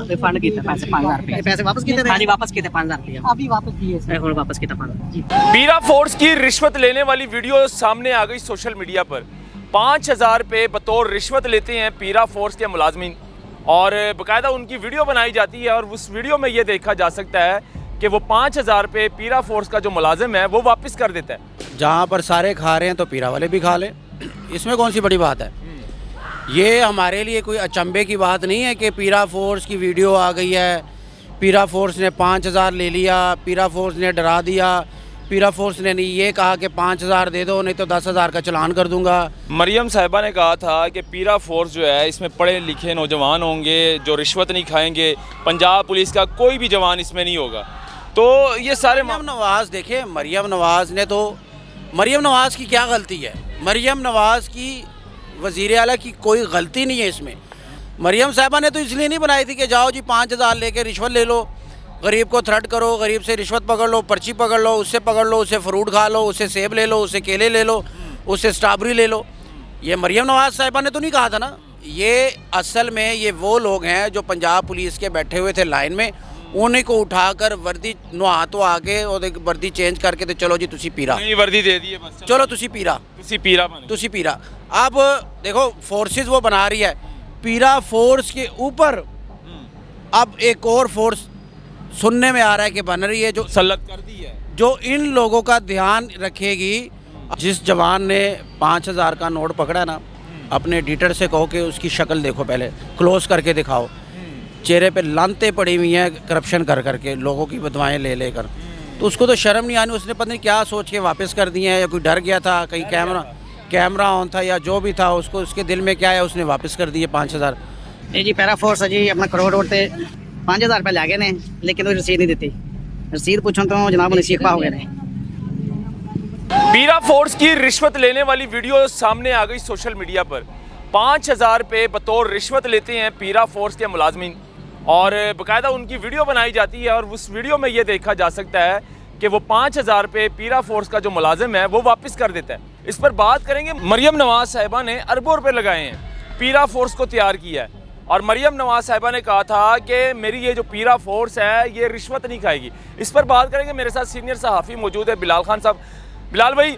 Refund किए पैसे 5000 रुपए पैसे वापस किए हाँ जी वापस किए थे 5000 रुपए अभी वापस किए वापस किए थे 5000। पीरा फोर्स की रिश्वत लेने वाली वीडियो सामने आ गई सोशल मीडिया पर। 5000 रुपये बतौर रिश्वत लेते हैं पीरा फोर्स के मुलाजमीन और बाकायदा उनकी वीडियो बनाई जाती है और उस वीडियो में ये देखा जा सकता है कि वो 5000 रुपये पीरा फोर्स का जो मुलाजिम है वो वापस कर देता है। जहाँ पर सारे खा रहे हैं तो पीरा वाले भी खा लें, इसमें कौन सी बड़ी बात है। ये हमारे लिए कोई अचंभे की बात नहीं है कि पीरा फोर्स की वीडियो आ गई है, पीरा फोर्स ने 5000 ले लिया, पीरा फोर्स ने डरा दिया, पीरा फोर्स ने नहीं ये कहा कि 5000 दे दो नहीं तो 10,000 का चलान कर दूंगा। मरियम साहिबा ने कहा था कि पीरा फोर्स जो है इसमें पढ़े लिखे नौजवान होंगे जो रिश्वत नहीं खाएंगे, पंजाब पुलिस का कोई भी जवान इसमें नहीं होगा। तो ये सारे मरियम नवाज़ देखे, मरियम नवाज़ ने तो, मरियम नवाज़ की क्या गलती है। मरियम नवाज़ की वज़ीर आला की कोई गलती नहीं है इसमें। मरियम साहिबा ने तो इसलिए नहीं बनाई थी कि जाओ जी 5000 लेके रिश्वत ले लो, गरीब को थ्रेट करो, गरीब से रिश्वत पकड़ लो, पर्ची पकड़ लो, उससे पकड़ लो, उससे फ्रूट खा लो, उससे सेब ले लो, उससे केले ले लो, उससे स्ट्रॉबेरी ले लो। ये मरियम नवाज़ साहिबा ने तो नहीं कहा था ना। ये असल में ये वो लोग हैं जो पंजाब पुलिस के बैठे हुए थे लाइन में, उन्हीं को उठाकर वर्दी नुहा तो आके और वर्दी चेंज करके तो चलो जी तुसी पीरा, वर्दी दे दी है बस, चलो तुसी पीरा, तुसी पीरा। अब देखो फोर्सेस वो बना रही है, पीरा फोर्स के ऊपर अब एक और फोर्स सुनने में आ रहा है कि बन रही है जो सल्लत कर दी है, जो इन लोगों का ध्यान रखेगी। जिस जवान ने 5000 का नोट पकड़ा ना, अपने एडिटर से कहो कि उसकी शक्ल देखो, पहले क्लोज करके दिखाओ, चेहरे पे लानते पड़ी हुई हैं करप्शन कर करके, लोगों की बदवाएं ले लेकर। तो उसको तो शर्म नहीं आनी, उसने पता नहीं क्या सोच के वापस कर दिए हैं, या कोई डर गया था, कहीं कैमरा ऑन था या जो भी था, उसको उसके दिल में क्या है, उसने वापस कर दिए 5000। जी पैरा फोर्स है जी अपना करोड़ रोड से 5000 रुपये लै गए ने, लेकिन वो रसीद नहीं दी। रसीद पूछो तो जनाब उन्हें सीख पाओगे ने। पीरा फोर्स की रिश्वत लेने वाली वीडियो सामने आ गई सोशल मीडिया पर। 5000 रुपये बतौर रिश्वत लेते हैं पीरा फोर्स के मुलाजमीन और बाकायदा उनकी वीडियो बनाई जाती है और उस वीडियो में ये देखा जा सकता है कि वो 5000 रुपये पीरा फोर्स का जो मुलाजिम है वो वापस कर देता है। इस पर बात करेंगे। मरियम नवाज़ साहिबा ने अरबों रुपये लगाए हैं, पीरा फोर्स को तैयार किया है और मरियम नवाज़ साहिबा ने कहा था कि मेरी ये जो पीरा फोर्स है ये रिश्वत नहीं खाएगी। इस पर बात करेंगे। मेरे साथ सीनियर सहाफ़ी मौजूद है बिलाल खान साहब। बिलाल भाई,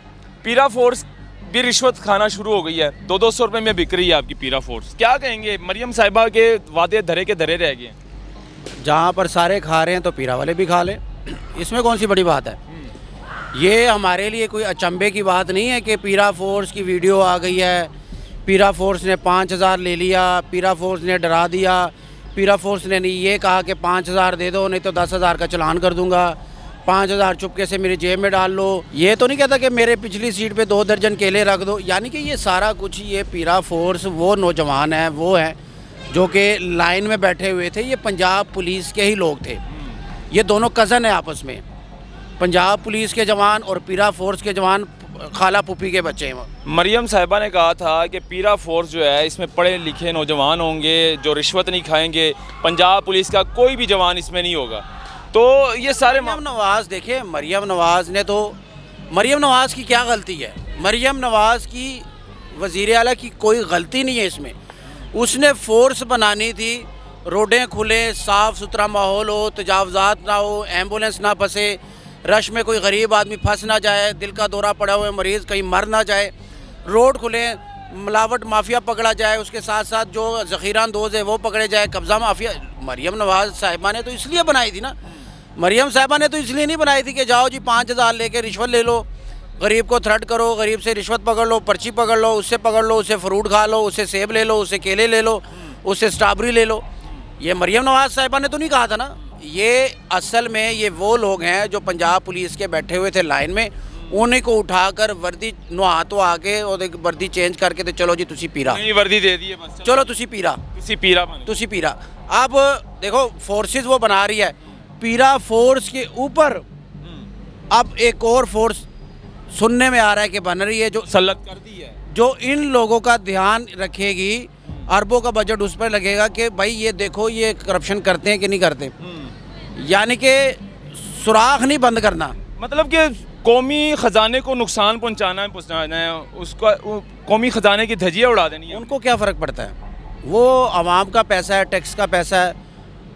पीरा फोर्स भी रिश्वत खाना शुरू हो गई है, 200-200 रुपये में बिक रही है आपकी पीरा फोर्स, क्या कहेंगे? मरियम साहिबा के वादे धरे के धरे रह गए हैं। जहाँ पर सारे खा रहे हैं तो पीरा वाले भी खा लें, इसमें कौन सी बड़ी बात है। ये हमारे लिए कोई अचंभे की बात नहीं है कि पीरा फोर्स की वीडियो आ गई है, पीरा फोर्स ने 5000 ले लिया, पीरा फोर्स ने डरा दिया, पीरा फोर्स ने नहीं ये कहा कि 5000 दे दो नहीं तो 10,000 का चलान कर दूंगा, 5000 चुपके से मेरी जेब में डाल लो। ये तो नहीं कहता कि मेरे पिछली सीट पे 2 दर्जन केले रख दो। यानी कि ये सारा कुछ, ये पीरा फोर्स वो नौजवान हैं, वो हैं जो कि लाइन में बैठे हुए थे, ये पंजाब पुलिस के ही लोग थे। ये दोनों कज़न हैं आपस में, पंजाब पुलिस के जवान और पीरा फोर्स के जवान खाला पुपी के बच्चे हैं। मरियम साहिबा ने कहा था कि पीरा फोर्स जो है इसमें पढ़े लिखे नौजवान होंगे जो रिश्वत नहीं खाएंगे, पंजाब पुलिस का कोई भी जवान इसमें नहीं होगा। तो ये सारे मरियम नवाज़ देखे, मरियम नवाज़ ने तो, मरियम नवाज़ की क्या गलती है। मरियम नवाज़ की वज़ीर आला की कोई गलती नहीं है इसमें। उसने फोर्स बनानी थी, रोडें खुले, साफ़ सुथरा माहौल हो, तजावज़ात ना हो, एम्बुलेंस ना फंसे, रश में कोई गरीब आदमी फंस ना जाए, दिल का दौरा पड़ा हुआ मरीज़ कहीं मर ना जाए, रोड खुले, मिलावट माफिया पकड़ा जाए, उसके साथ साथ जो ज़ख़ीरा अंदोज़ है वो पकड़े जाए, कब्ज़ा माफिया। मरियम नवाज़ साहिबा ने तो इसलिए बनाई थी ना, मरियम साहिबा ने तो इसलिए नहीं बनाई थी कि जाओ जी 5000 लेके रिश्वत ले लो, गरीब को थ्रेट करो, गरीब से रिश्वत पकड़ लो, पर्ची पकड़ लो, उससे पकड़ लो, उससे फ्रूट खा लो, उससे सेब ले लो, उससे केले ले लो, उससे स्ट्रॉबेरी ले लो। ये मरियम नवाज़ साहिबा ने तो नहीं कहा था ना। ये असल में ये वो लोग हैं जो पंजाब पुलिस के बैठे हुए थे लाइन में, उन्हीं को उठाकर वर्दी नुहा तो आके और वर्दी चेंज करके तो चलो जी तुसी पीरा, वर्दी दे दी है बस, चलो तुसी पीरा, तुसी पीरा। अब देखो फोर्सेस वो बना रही है, पीरा फोर्स के ऊपर अब एक और फोर्स सुनने में आ रहा है कि बन रही है, जो सल्लत कर दी है, जो इन लोगों का ध्यान रखेगी। अरबों का बजट उस पर लगेगा कि भाई ये देखो ये करप्शन करते हैं कि नहीं करते। यानी कि सुराख नहीं बंद करना, मतलब कि कौमी ख़जाने को नुकसान पहुंचाना है, उसका कौमी ख़जाने की धज्जियाँ उड़ा देनी है। उनको क्या फ़र्क पड़ता है, वो आवाम का पैसा है, टैक्स का पैसा है।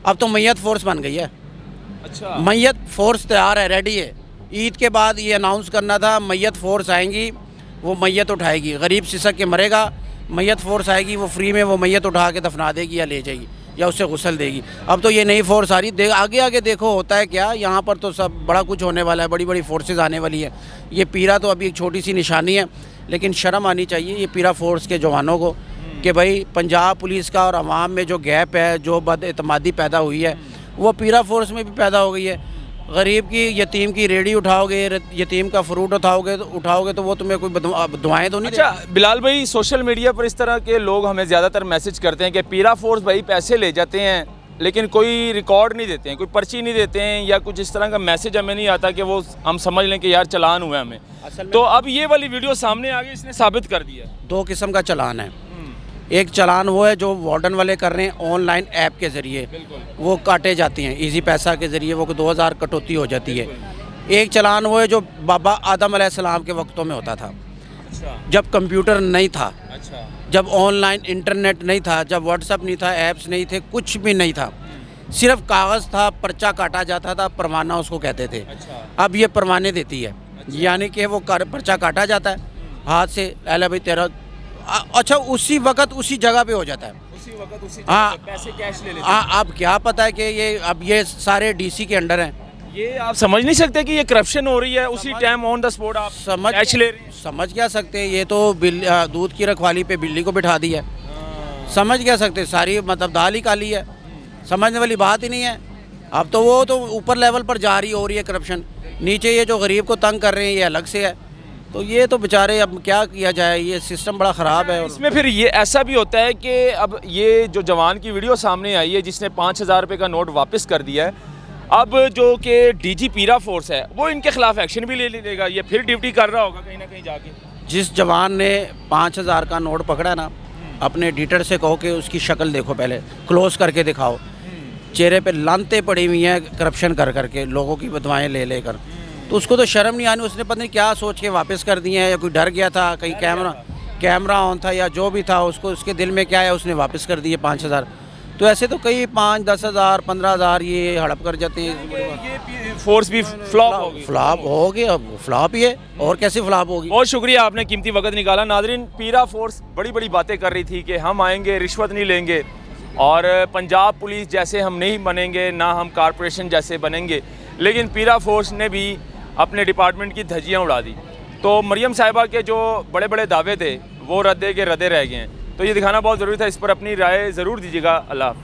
अब तो मैयत फोर्स बन गई है। अच्छा, मैयत फोर्स तैयार है, रेडी है। ईद के बाद ये अनाउंस करना था, मैयत फोर्स आएंगी, वो मैयत उठाएगी। गरीब सिसक के मरेगा, मैयत फोर्स आएगी, वो फ्री में वो मैयत उठा के दफना देगी या ले जाएगी या उससे गुस्ल देगी। अब तो ये नई फोर्स आ रही, आगे आगे देखो होता है क्या। यहाँ पर तो सब बड़ा कुछ होने वाला है, बड़ी बड़ी फोर्सेज आने वाली है। ये पीरा तो अभी एक छोटी सी निशानी है, लेकिन शर्म आनी चाहिए ये पीरा फोर्स के जवानों को कि भाई पंजाब पुलिस का और अवाम में जो गैप है, जो बदएतमादी पैदा हुई है, वो पीरा फोर्स में भी पैदा हो गई है। गरीब की, यतीम की रेडी उठाओगे, यतीम का फ्रूट उठाओगे तो वो तुम्हें कोई दुआएं तो नहीं अच्छा बिलाल भाई, सोशल मीडिया पर इस तरह के लोग हमें ज़्यादातर मैसेज करते हैं कि पीरा फोर्स भाई पैसे ले जाते हैं लेकिन कोई रिकॉर्ड नहीं देते हैं, कोई पर्ची नहीं देते हैं, या कुछ इस तरह का मैसेज हमें नहीं आता कि वो हम समझ लें कि यार चलान हुआ है हमें। तो अब ये वाली वीडियो सामने आ गई, इसने साबित कर दिया। दो किस्म का चालान है। एक चालान वो है जो वार्डन वाले कर रहे हैं ऑनलाइन ऐप के ज़रिए, वो काटे जाती हैं इजी पैसा के ज़रिए, वो 2000 कटौती हो जाती है। एक चालान वो है जो बाबा आदम अलैहिस्सलाम के वक्तों में होता था। अच्छा, जब कंप्यूटर नहीं था, अच्छा, जब ऑनलाइन इंटरनेट नहीं था, जब व्हाट्सअप नहीं था, ऐप्स नहीं थे, कुछ भी नहीं था, सिर्फ कागज़ था, पर्चा काटा जाता था, परवाना उसको कहते थे। अच्छा, अब ये परवाने देती है, यानी कि वो पर्चा काटा जाता है हाथ से, अला भाई तेरा, अच्छा उसी वक्त उसी जगह पे हो जाता है, उसी वक्त उसी हाँ, पैसे कैश ले लेते हैं। हाँ। अब क्या पता है कि ये सारे डीसी के अंडर हैं। ये आप समझ नहीं सकते कि ये करप्शन हो रही है, उसी टाइम ऑन द स्पॉट आप कैश ले रहे हैं। समझ क्या सकते हैं, ये तो दूध की रखवाली पे बिल्ली को बिठा दी है। समझ क्या सकते, सारी मतलब दाल ही काली है, समझने वाली बात ही नहीं है। अब तो वो तो ऊपर लेवल पर जारी हो रही है करप्शन, नीचे ये जो गरीब को तंग कर रहे हैं ये अलग से है। तो ये तो बेचारे, अब क्या किया जाए, ये सिस्टम बड़ा ख़राब है। और इसमें फिर ये ऐसा भी होता है कि अब ये जो जवान की वीडियो सामने आई है जिसने 5000 रुपये का नोट वापस कर दिया है, अब जो कि डीजी पीरा फोर्स है वो इनके खिलाफ एक्शन भी ले लेगा, ये फिर ड्यूटी कर रहा होगा कहीं ना कहीं जाके। जिस जवान ने 5000 का नोट पकड़ा ना, अपने एडिटर से कहो कि उसकी शक्ल देखो, पहले क्लोज करके दिखाओ, चेहरे पे लानतें पड़ी हुई हैं करप्शन कर करके, लोगों की बदवाएं ले लेकर, तो उसको तो शर्म नहीं आनी। उसने पता नहीं क्या सोच के वापस कर दिए हैं, या कोई डर गया था, कहीं कैमरा ऑन था या जो भी था, उसको उसके दिल में क्या है, उसने वापस कर दिए 5000। तो ऐसे तो कई 5, 10,000, 15,000 ये हड़प कर जाते हैं। ये फोर्स भी फ्लॉप होगी, फ्लॉप हो गया, फ्लॉप ही है, और कैसे फ्लॉप होगी। बहुत शुक्रिया, आपने कीमती वक्त निकाला। नाजरीन, पीरा फोर्स बड़ी बड़ी बातें कर रही थी कि हम आएंगे, रिश्वत नहीं लेंगे, और पंजाब पुलिस जैसे हम नहीं बनेंगे, ना हम कॉरपोरेशन जैसे बनेंगे, लेकिन पीरा फोर्स ने भी अपने डिपार्टमेंट की धज्जियाँ उड़ा दी। तो मरियम साहिबा के जो बड़े बड़े दावे थे वो रद्दे के रद्दे रह गए हैं। तो ये दिखाना बहुत ज़रूरी था, इस पर अपनी राय ज़रूर दीजिएगा। अल्लाह हाफ़िज़।